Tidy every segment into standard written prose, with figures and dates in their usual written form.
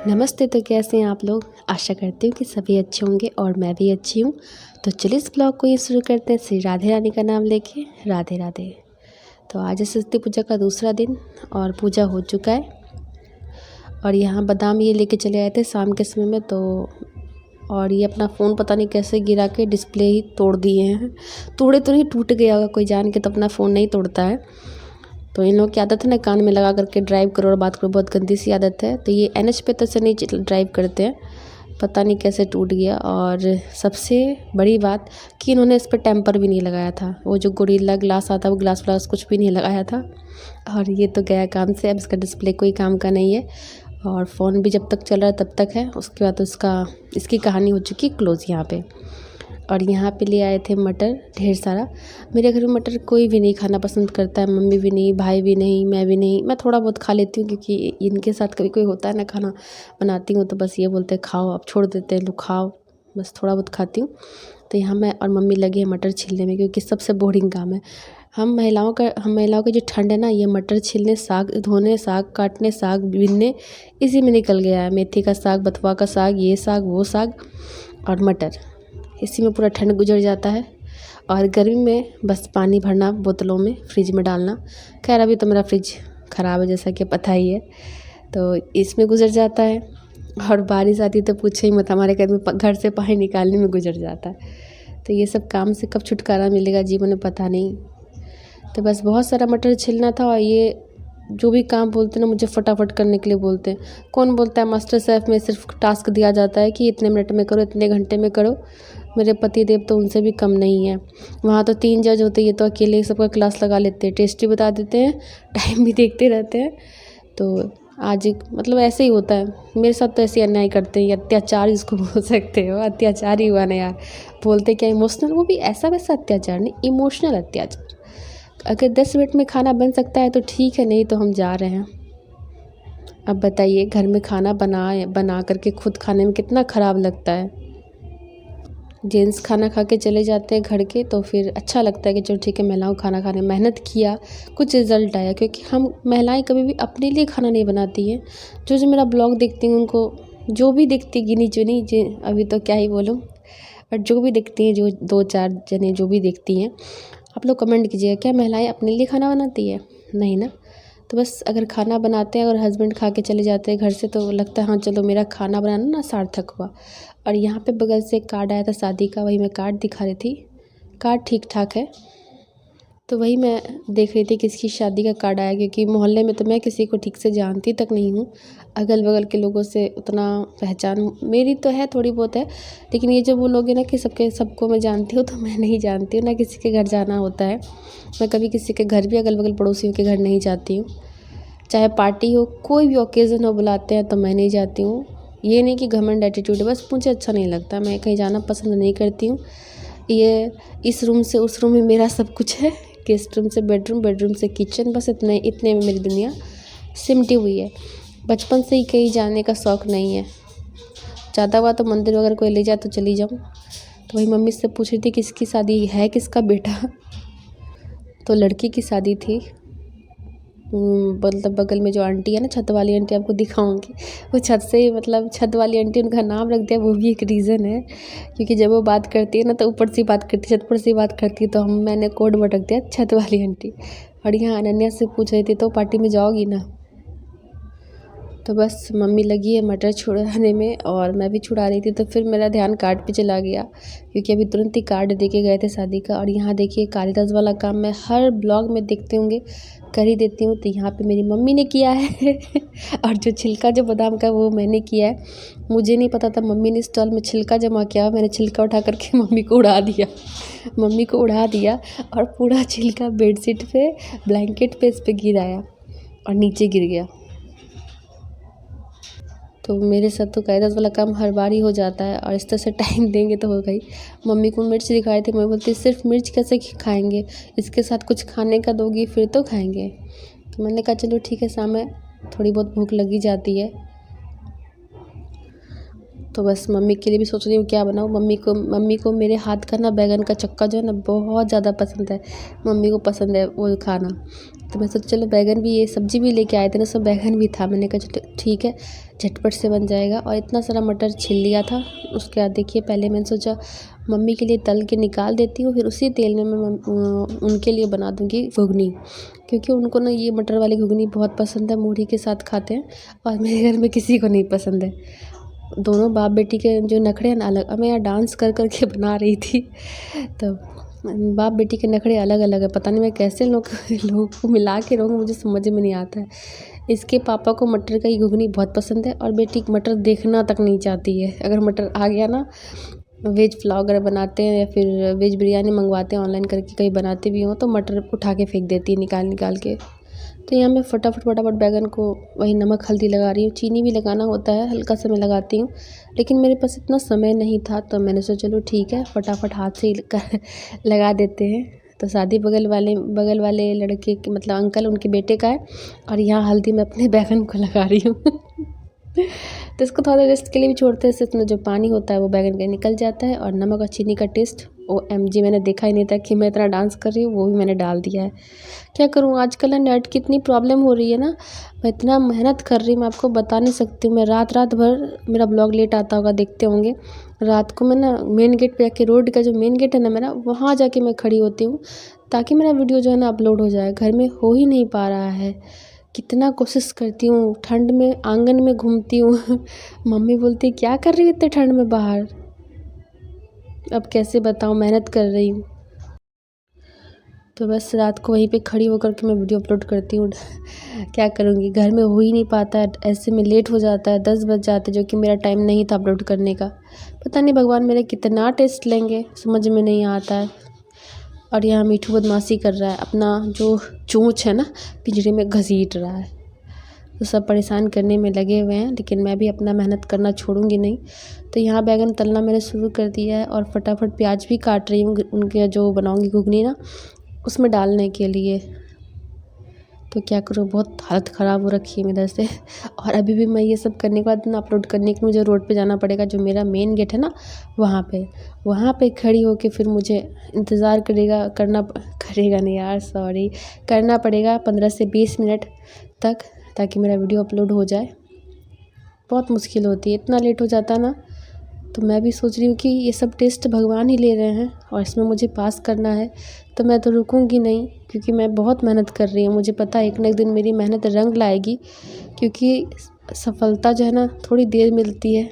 नमस्ते। तो कैसे हैं आप लोग? आशा करती हूँ कि सभी अच्छे होंगे और मैं भी अच्छी हूँ। तो चलिए इस ब्लॉग को ये शुरू करते हैं श्री राधे रानी का नाम लेके। राधे राधे। तो आज है सरस्वती पूजा का दूसरा दिन और पूजा हो चुका है। और यहाँ बादाम ये लेके चले आए थे शाम के समय में, तो और ये अपना फ़ोन पता नहीं कैसे गिरा के डिस्प्ले ही तोड़ दिए हैं। तोड़े तो नहीं, टूट गया होगा, कोई जान के तो अपना फ़ोन नहीं तोड़ता है। तो इन लोगों की आदत है ना, कान में लगा करके ड्राइव करो और बात करो, बहुत गंदी सी आदत है। तो ये NH पे तो से नहीं ड्राइव करते हैं, पता नहीं कैसे टूट गया। और सबसे बड़ी बात कि इन्होंने इस पर टेम्पर भी नहीं लगाया था। वो जो गोरिल्ला ग्लास आता है वो ग्लास व्लास कुछ भी नहीं लगाया था। और ये तो गया काम से। अब इसका डिस्प्ले कोई काम का नहीं है और फ़ोन भी जब तक चल रहा है तब तक है, उसके बाद तो इसकी कहानी हो चुकी क्लोज़ यहाँ पे। और यहाँ पे ले आए थे मटर ढेर सारा। मेरे घर में मटर कोई भी नहीं खाना पसंद करता है, मम्मी भी नहीं, भाई भी नहीं, मैं भी नहीं। मैं थोड़ा बहुत खा लेती हूँ क्योंकि इनके साथ कभी कोई होता है ना, खाना बनाती हूँ तो बस ये बोलते हैं खाओ, अब छोड़ देते हैं लोग, खाओ, बस थोड़ा बहुत खाती हूँ। तो यहाँ मैं और मम्मी लगे हैं मटर छीलने में, क्योंकि सबसे बोरिंग काम है। हम महिलाओं का जो ठंड है ना, ये मटर छीलने, साग धोने, साग काटने, साग बीनने, इसी में निकल गया है। मेथी का साग, बथुआ का साग, ये साग वो साग और मटर, इसी में पूरा ठंड गुजर जाता है। और गर्मी में बस पानी भरना बोतलों में, फ्रिज में डालना। खैर अभी तो मेरा फ्रिज ख़राब है, जैसा कि पता ही है, तो इसमें गुजर जाता है। और बारिश आती तो पूछे ही मत, हमारे घर में घर से पानी निकालने में गुजर जाता है। तो ये सब काम से कब छुटकारा मिलेगा जीवन में पता नहीं। तो बस बहुत सारा मटर छिलना था। और ये जो भी काम बोलते हैं ना, मुझे फटाफट करने के लिए बोलते हैं। कौन बोलता है मास्टर शेफ़ में सिर्फ टास्क दिया जाता है कि इतने मिनट में करो, इतने घंटे में करो। मेरे पति देव तो उनसे भी कम नहीं है। वहाँ तो 3 जज होते हैं, ये तो अकेले ही सबका क्लास लगा लेते हैं, टेस्ट भी बता देते हैं, टाइम भी देखते रहते हैं। तो आज मतलब ऐसे ही होता है मेरे साथ। तो ऐसे अन्याय करते हैं, ये अत्याचार इसको बोल सकते हो, अत्याचार ही हुआ ना यार। बोलते क्या इमोशनल, वो भी ऐसा वैसा अत्याचार नहीं, इमोशनल अत्याचार। अगर 10 मिनट में खाना बन सकता है तो ठीक है, नहीं तो हम जा रहे हैं। अब बताइए, घर में खाना बना करके खुद खाने में कितना ख़राब लगता है। जेंट्स खाना खा के चले जाते हैं घर के, तो फिर अच्छा लगता है कि चलो ठीक है, महिलाओं खाना खाने मेहनत किया, कुछ रिज़ल्ट आया। क्योंकि हम महिलाएं कभी भी अपने लिए खाना नहीं बनाती हैं। जो मेरा ब्लॉग देखती हैं उनको, जो भी देखती गिनी चुनी, अभी तो क्या ही बोलूँ, और जो भी देखती हैं, जो 2-4 जने जो भी देखती हैं, आप लोग कमेंट कीजिएगा, क्या महिलाएं अपने लिए खाना बनाती है? नहीं ना। तो बस अगर खाना बनाते हैं और हस्बैंड खा के चले जाते हैं घर से, तो लगता है हाँ चलो मेरा खाना बनाना ना सार्थक हुआ। और यहाँ पे बगल से एक कार्ड आया था शादी का, वही मैं कार्ड दिखा रही थी। कार्ड ठीक ठाक है, तो वही मैं देख रही थी किसकी शादी का कार्ड आया। क्योंकि मोहल्ले में तो मैं किसी को ठीक से जानती तक नहीं हूँ, अगल बगल के लोगों से उतना पहचान मेरी तो है, थोड़ी बहुत है। लेकिन ये जो वो लोग हैं ना कि सबको मैं जानती हूँ, तो मैं नहीं जानती हूँ ना, किसी के घर जाना होता है। मैं कभी किसी के घर भी, अगल बगल पड़ोसियों के घर नहीं जाती हूँ। चाहे पार्टी हो, कोई भी ओकेज़न हो, बुलाते हैं तो मैं नहीं जाती हूँ। ये नहीं कि घमंड एटीट्यूड है, बस मुझे अच्छा नहीं लगता, मैं कहीं जाना पसंद नहीं करती हूँ। ये इस रूम से उस रूम में मेरा सब कुछ है, गेस्ट रूम से बेडरूम, बेडरूम से किचन, बस इतने में मेरी दुनिया सिमटी हुई है। बचपन से ही कहीं जाने का शौक़ नहीं है। ज़्यादा हुआ तो मंदिर वगैरह कोई ले जाए तो चली जाऊँ। तो वही मम्मी से पूछ रही थी किसकी शादी है, किसका बेटा। तो लड़की की शादी थी। मतलब बगल में जो आंटी है ना, छत वाली आंटी, आपको दिखाऊंगी। वो छत से, मतलब छत वाली आंटी, उनका नाम रख दिया, वो भी एक रीज़न है। क्योंकि जब वो बात करती है ना तो ऊपर से बात करती है, छत पर से बात करती है, तो मैंने कोड वर्ड रख दिया छत वाली आंटी। और यहाँ अनन्या से पूछ रही थी तो पार्टी में जाओगी ना। तो बस मम्मी लगी है मटर छुड़ाने में और मैं भी छुड़ा रही थी। तो फिर मेरा ध्यान कार्ड पे चला गया, क्योंकि अभी तुरंत ही कार्ड दे के गए थे शादी का। और यहाँ देखिए कालीदास वाला काम मैं हर ब्लॉग में देखते होंगे कर ही देती हूँ। तो यहाँ पे मेरी मम्मी ने किया है और जो छिलका जो बादाम का वो मैंने किया है। मुझे नहीं पता था मम्मी ने स्टॉल में छिलका जमा किया, मैंने छिलका उठा करके मम्मी को उड़ा दिया और पूरा छिलका बेडशीट पे, ब्लैंकेट पे, इस पर गिराया और नीचे गिर गया। तो मेरे साथ तो कायदास वाला काम हर बार ही हो जाता है। और इस तरह से टाइम देंगे तो होगा ही। मम्मी को मिर्च दिखाई थी, मैं बोलती सिर्फ मिर्च कैसे खाएंगे, इसके साथ कुछ खाने का दोगी फिर तो खाएंगे। तो मैंने कहा चलो ठीक है, शाम में थोड़ी बहुत भूख लगी जाती है। तो बस मम्मी के लिए भी सोच रही हूँ क्या बनाऊँ। मम्मी को मेरे हाथ का ना बैंगन का चक्का जो है ना बहुत ज़्यादा पसंद है, मम्मी को पसंद है वो खाना। तो मैं सोचा चलो बैंगन भी, ये सब्ज़ी भी लेके आए थे ना, सब बैंगन भी था। मैंने कहा चलो ठीक है, झटपट से बन जाएगा। और इतना सारा मटर छिल लिया था। उसके बाद देखिए पहले मैंने सोचा मम्मी के लिए तल के निकाल देती हूँ, फिर उसी तेल में मैं उनके लिए बना दूँगी घुगनी, क्योंकि उनको ना ये मटर वाली घुगनी बहुत पसंद है, मूढ़ी के साथ खाते हैं और मेरे घर में किसी को नहीं पसंद है। दोनों बाप बेटी के जो नखरे हैं ना अलग। अब मैं यहाँ डांस कर के बना रही थी, तो बाप बेटी के नखरे अलग अलग है। पता नहीं मैं कैसे लोगों को मिला के रहूँगी, मुझे समझ में नहीं आता है। इसके पापा को मटर का ही घुगनी बहुत पसंद है और बेटी मटर देखना तक नहीं चाहती है। अगर मटर आ गया ना, वेज पुलाव अगर बनाते हैं या फिर वेज बिरयानी मंगवाते हैं ऑनलाइन करके, कहीं बनाते भी हों, तो मटर उठा के फेंक देती है निकाल के। तो यहाँ मैं फटाफट बैंगन को वही नमक हल्दी लगा रही हूँ। चीनी भी लगाना होता है, हल्का सा मैं लगाती हूँ, लेकिन मेरे पास इतना समय नहीं था, तो मैंने सोचा चलो ठीक है फटाफट हाथ से ही लगा देते हैं। तो शादी बगल वाले लड़के के मतलब अंकल, उनके बेटे का है, और यहाँ हल्दी मैं अपने बैंगन को लगा रही हूँ। तो इसको थोड़ा रेस्ट के लिए भी छोड़ते हैं, इसमें जो पानी होता है वो बैंगन का निकल जाता है। और नमक और चीनी का टेस्ट OMG, मैंने देखा ही नहीं था कि मैं इतना डांस कर रही हूँ, वो भी मैंने डाल दिया है। क्या करूँ, आजकल ना नेट की इतनी प्रॉब्लम हो रही है ना, मैं इतना मेहनत कर रही हूँ, मैं आपको बता नहीं सकती हूँ। मैं रात भर, मेरा ब्लॉग लेट आता होगा, देखते होंगे। रात को मैं ना मेन गेट पे जाके, रोड का जो मेन गेट है ना मेरा, वहाँ जाके मैं खड़ी होती हूँ, ताकि मेरा वीडियो जो है ना अपलोड हो जाए। घर में हो ही नहीं पा रहा है। कितना कोशिश करती हूँ, ठंड में आंगन में घूमती हूँ। मम्मी बोलती क्या कर रही है इतने ठंड में बाहर। अब कैसे बताऊँ, मेहनत कर रही हूँ। तो बस रात को वहीं पे खड़ी होकर के मैं वीडियो अपलोड करती हूँ। क्या करूँगी, घर में हो ही नहीं पाता है, ऐसे में लेट हो जाता है, 10 बज जाते, जो कि मेरा टाइम नहीं था अपलोड करने का। पता नहीं भगवान मेरे कितना टेस्ट लेंगे, समझ में नहीं आता है। और यहाँ मीठू बदमाशी कर रहा है, अपना जो चोंच है ना पिंजरे में घसीट रहा है। तो सब परेशान करने में लगे हुए हैं, लेकिन मैं भी अपना मेहनत करना छोड़ूंगी नहीं। तो यहाँ बैंगन तलना मैंने शुरू कर दिया है, और फटाफट प्याज भी काट रही हूँ उनके जो बनाऊंगी घुगनी ना, उसमें डालने के लिए। तो क्या करूँ, बहुत हालत ख़राब हो रखी है इधर से। और अभी भी मैं ये सब करने के बाद ना अपलोड करने के लिए मुझे रोड पे जाना पड़ेगा, जो मेरा मेन गेट है ना वहाँ पे खड़ी होके फिर मुझे इंतज़ार करेगा नहीं यार, सॉरी, करना पड़ेगा 15 से 20 मिनट तक, ताकि मेरा वीडियो अपलोड हो जाए। बहुत मुश्किल होती है, इतना लेट हो जाता ना। तो मैं भी सोच रही हूँ कि ये सब टेस्ट भगवान ही ले रहे हैं, और इसमें मुझे पास करना है, तो मैं तो रुकूंगी नहीं, क्योंकि मैं बहुत मेहनत कर रही हूँ। मुझे पता है एक ना एक दिन मेरी मेहनत रंग लाएगी, क्योंकि सफलता जो है ना थोड़ी देर मिलती है,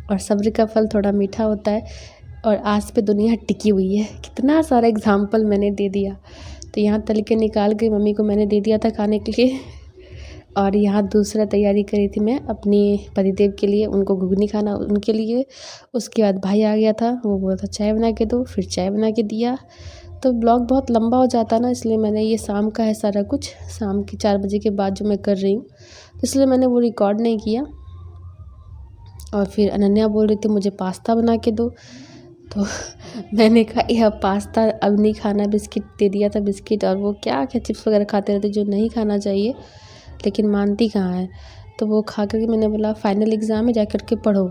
और सब्र का फल थोड़ा मीठा होता है। और आज पे दुनिया टिकी हुई है, कितना सारा एग्जाम्पल मैंने दे दिया। तो यहाँ तल के निकाल के मम्मी को मैंने दे दिया था खाने के लिए। और यहाँ दूसरा तैयारी करी थी मैं अपनी पतिदेव के लिए, उनको घुगनी खाना उनके लिए। उसके बाद भाई आ गया था, वो बोला था चाय बना के दो, फिर चाय बना के दिया। तो ब्लॉग बहुत लंबा हो जाता ना, इसलिए मैंने, ये शाम का है सारा कुछ, शाम के 4 बजे के बाद जो मैं कर रही हूँ, इसलिए मैंने वो रिकॉर्ड नहीं किया। और फिर अनन्या बोल रही थी मुझे पास्ता बना के दो, तो मैंने कहा यह पास्ता अब नहीं खाना। बिस्किट दे दिया था, बिस्किट, और वो क्या चिप्स वगैरह खाते रहते, जो नहीं खाना चाहिए, लेकिन मानती कहाँ है। तो वो खा करके मैंने बोला फाइनल एग्ज़ाम है, जा कर के पढ़ो,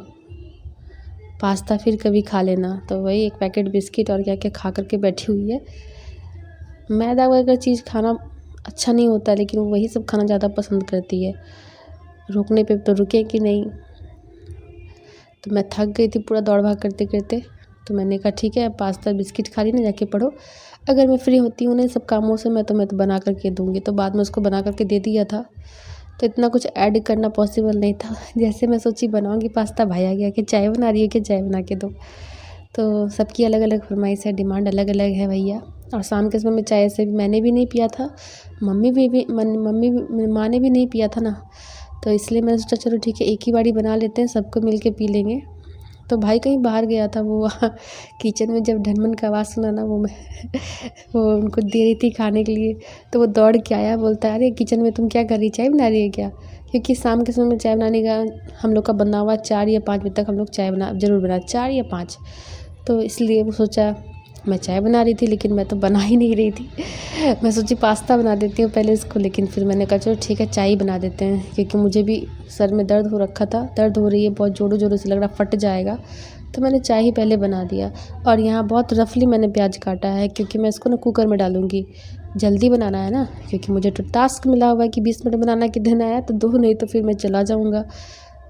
पास्ता फिर कभी खा लेना। तो वही एक पैकेट बिस्किट और क्या क्या खा करके बैठी हुई है। मैदा वगैरह चीज़ खाना अच्छा नहीं होता, लेकिन वो वही सब खाना ज़्यादा पसंद करती है। रोकने पे तो रुके कि नहीं। तो मैं थक गई थी पूरा दौड़ भाग करते करते, तो मैंने कहा ठीक है पास्ता बिस्किट खा ली ना, जाके पढ़ो। अगर मैं फ्री होती हूँ ना सब कामों से, मैं तो बना करके दूँगी। तो बाद में उसको बना करके दे दिया था। तो इतना कुछ ऐड करना पॉसिबल नहीं था। जैसे मैं सोची बनाऊँगी पास्ता, भाई आ गया कि चाय बना रही है, कि चाय बना के दो। तो सबकी अलग अलग फरमाइश है, डिमांड अलग अलग है भैया। और शाम के समय में चाय से मैंने भी नहीं पिया था, माँ ने भी नहीं पिया था ना, तो इसलिए मैंने सोचा चलो ठीक है एक ही बारी बना लेते हैं, सबको मिल के पी लेंगे। तो भाई कहीं बाहर गया था, वो वहाँ किचन में जब ढनमन का आवाज़ सुना ना, वो उनको दे रही थी खाने के लिए, तो वो दौड़ के आया, बोलता है अरे किचन में तुम क्या कर रही, चाय बना रही है क्या? क्योंकि शाम के समय में चाय बनाने का हम लोग का बना हुआ 4 या 5 बजे तक हम लोग चाय ज़रूर बना, 4 या 5। तो इसलिए वो सोचा मैं चाय बना रही थी, लेकिन मैं तो बना ही नहीं रही थी। मैं सोची पास्ता बना देती हूँ पहले इसको, लेकिन फिर मैंने कहा चलो ठीक है चाय ही बना देते हैं, क्योंकि मुझे भी सर में दर्द हो रखा था, दर्द हो रही है बहुत ज़ोरों ज़ोरों से, लग रहा फट जाएगा। तो मैंने चाय ही पहले बना दिया। और यहाँ बहुत रफली मैंने प्याज काटा है, क्योंकि मैं इसको ना कुकर में डालूँगी, जल्दी बनाना है ना, क्योंकि मुझे तो टास्क मिला हुआ है कि 20 मिनट बनाना के दिन आया तो 2, नहीं तो फिर मैं चला जाऊँगा।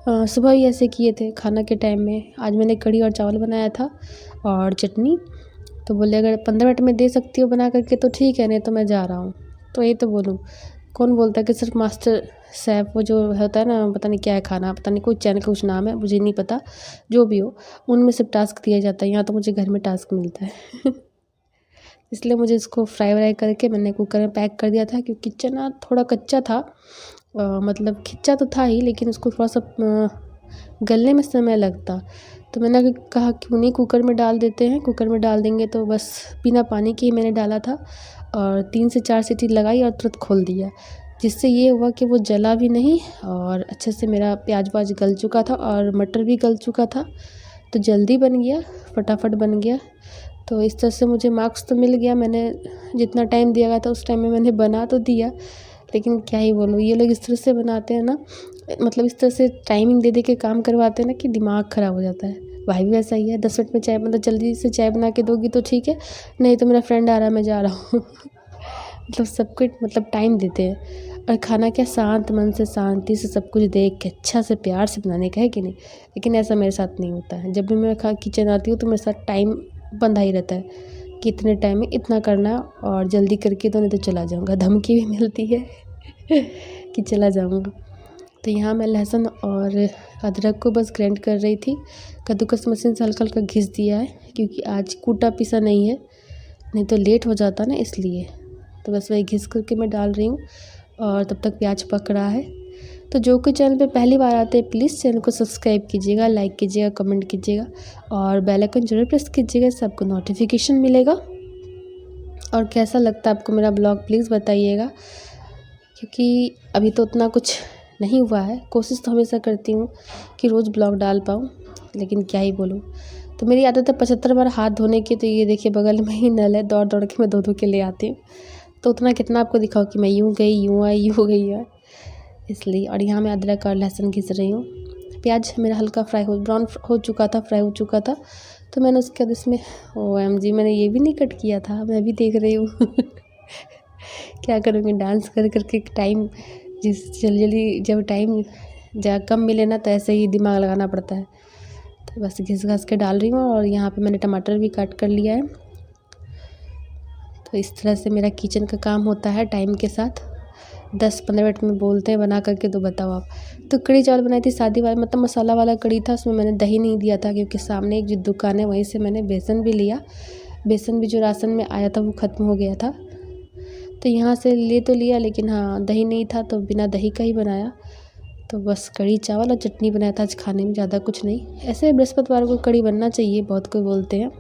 सुबह ही ऐसे किए थे खाना के टाइम में। आज मैंने कढ़ी और चावल बनाया था और चटनी। तो बोले अगर 15 मिनट में दे सकती हो बना करके तो ठीक है, नहीं तो मैं जा रहा हूँ। तो यही तो बोलूँ, कौन बोलता है कि सिर्फ मास्टर शेफ़ वो जो होता है ना, पता नहीं क्या है खाना, पता नहीं कोई चैनल का कुछ नाम है, मुझे नहीं पता, जो भी हो उनमें सिर्फ टास्क दिया जाता है। यहाँ तो मुझे घर में टास्क मिलता है। इसलिए मुझे इसको फ्राई व्राई करके मैंने कुकर में पैक कर दिया था, क्योंकि चना थोड़ा कच्चा था, मतलब खिंचा तो था ही, लेकिन उसको थोड़ा सा गलने में समय लगता। तो मैंने कहा क्यों नहीं कुकर में डाल देते हैं, कुकर में डाल देंगे तो बस बिना पानी के ही मैंने डाला था और 3 से 4 सीटी लगाई और तुरंत खोल दिया, जिससे ये हुआ कि वो जला भी नहीं और अच्छे से मेरा प्याज व्याज गल चुका था और मटर भी गल चुका था। तो जल्दी बन गया, फटाफट बन गया। तो इस तरह से मुझे मार्क्स तो मिल गया, मैंने जितना टाइम दिया गया था उस टाइम में मैंने बना तो दिया, लेकिन क्या ही बोलूँ, ये लोग इस तरह से बनाते हैं ना, मतलब इस तरह से टाइमिंग दे दे के काम करवाते हैं ना कि दिमाग ख़राब हो जाता है। भाई भी वैसा ही है, 10 मिनट में चाय, मतलब जल्दी से चाय बना के दोगी तो ठीक है, नहीं तो मेरा फ्रेंड आ रहा है मैं जा रहा हूँ। मतलब सबको मतलब टाइम देते हैं। और खाना क्या शांत मन से, शांति से सब कुछ देख के अच्छा से प्यार से बनाने का है कि नहीं। लेकिन ऐसा मेरे साथ नहीं होता है, जब भी मैं किचन आती हूँ तो मेरे साथ टाइम बंधा ही रहता है कि इतने टाइम में इतना करना और जल्दी करके तो, नहीं तो चला जाऊँगा। धमकी भी मिलती है कि चला जाऊँगा। तो यहाँ मैं लहसुन और अदरक को बस ग्राइंड कर रही थी, कद्दूकस मशीन से हल्का हल्का घिस दिया है, क्योंकि आज कूटा पिसा नहीं है, नहीं तो लेट हो जाता ना, इसलिए। तो बस वही घिस करके मैं डाल रही हूँ और तब तक प्याज पक रहा है। तो जो कोई चैनल पे पहली बार आते हैं प्लीज़ चैनल को सब्सक्राइब कीजिएगा, लाइक कीजिएगा, कमेंट कीजिएगा और बेल आइकन जरूर प्रेस कीजिएगा, सबको नोटिफिकेशन मिलेगा। और कैसा लगता है आपको मेरा ब्लॉग प्लीज़ बताइएगा, क्योंकि अभी तो उतना कुछ नहीं हुआ है। कोशिश तो हमेशा करती हूँ कि रोज़ ब्लॉग डाल पाऊँ, लेकिन क्या ही बोलूँ। तो मेरी आदत है 75 बार हाथ धोने की, तो ये देखिए बगल में ही नल है, दौड़ दौड़ के मैं धो के ले आती हूँ। तो उतना कितना आपको दिखाऊँ कि मैं यूँ गई, यूँ आई, यूँ गई है, इसलिए। और यहाँ मैं अदरक और लहसुन घिस रही हूँ। प्याज मेरा हल्का ब्राउन हो चुका था, फ्राई हो चुका था। तो मैंने उसके बाद इसमें OMG मैंने ये भी नहीं कट किया था, मैं भी देख रही हूँ। क्या करूँगी, डांस कर करके टाइम जल्दी जब टाइम कम मिले ना, तो ऐसे ही दिमाग लगाना पड़ता है। तो बस घिस घास के डाल रही हूँ और यहाँ पे मैंने टमाटर भी काट कर लिया है। तो इस तरह से मेरा किचन का काम होता है टाइम के साथ। 10-15 मिनट में बोलते हैं बना करके, तो बताओ आप। तो कढ़ी चावल बनाई थी सादी वाला, मतलब मसाला वाला कढ़ी था, उसमें मैंने दही नहीं दिया था, क्योंकि सामने एक जो दुकान है वहीं से मैंने बेसन भी लिया। बेसन भी जो राशन में आया था वो ख़त्म हो गया था, तो यहाँ से ले तो लिया, लेकिन हाँ दही नहीं था तो बिना दही का ही बनाया। तो बस कढ़ी चावल और चटनी बनाया था आज खाने में, ज़्यादा कुछ नहीं। ऐसे बृहस्पतिवार को कढ़ी बनना चाहिए, बहुत कोई बोलते हैं।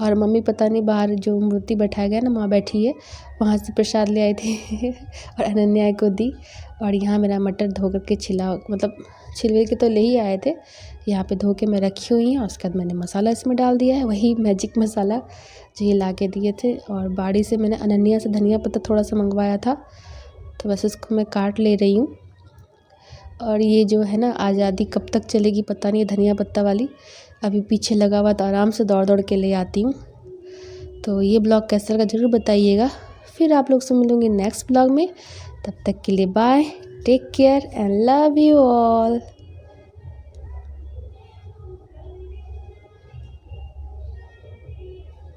और मम्मी पता नहीं बाहर जो मूर्ति बैठाया गया ना, माँ बैठी है, वहाँ से प्रसाद ले आई थी और अनन्या को दी। और यहाँ मेरा मटर धो करके मतलब छिलवे के तो ले ही आए थे, यहाँ पे धो के मैं रखी हुई हैं। और उसके बाद मैंने मसाला इसमें डाल दिया है, वही मैजिक मसाला जो ये ला के दिए थे। और बाड़ी से मैंने अनन्या से धनिया पत्ता थोड़ा सा मंगवाया था, तो बस इसको मैं काट ले रही हूँ। और ये जो है ना आज़ादी कब तक चलेगी पता नहीं, धनिया पत्ता वाली अभी पीछे लगा हुआ, तो आराम से दौड़ दौड़ के ले आती हूँ। तो ये ब्लॉग कैसा लगा ज़रूर बताइएगा। फिर आप लोग से मिलूँगी नेक्स्ट ब्लॉग में, तब तक के लिए bye, take care and love you all.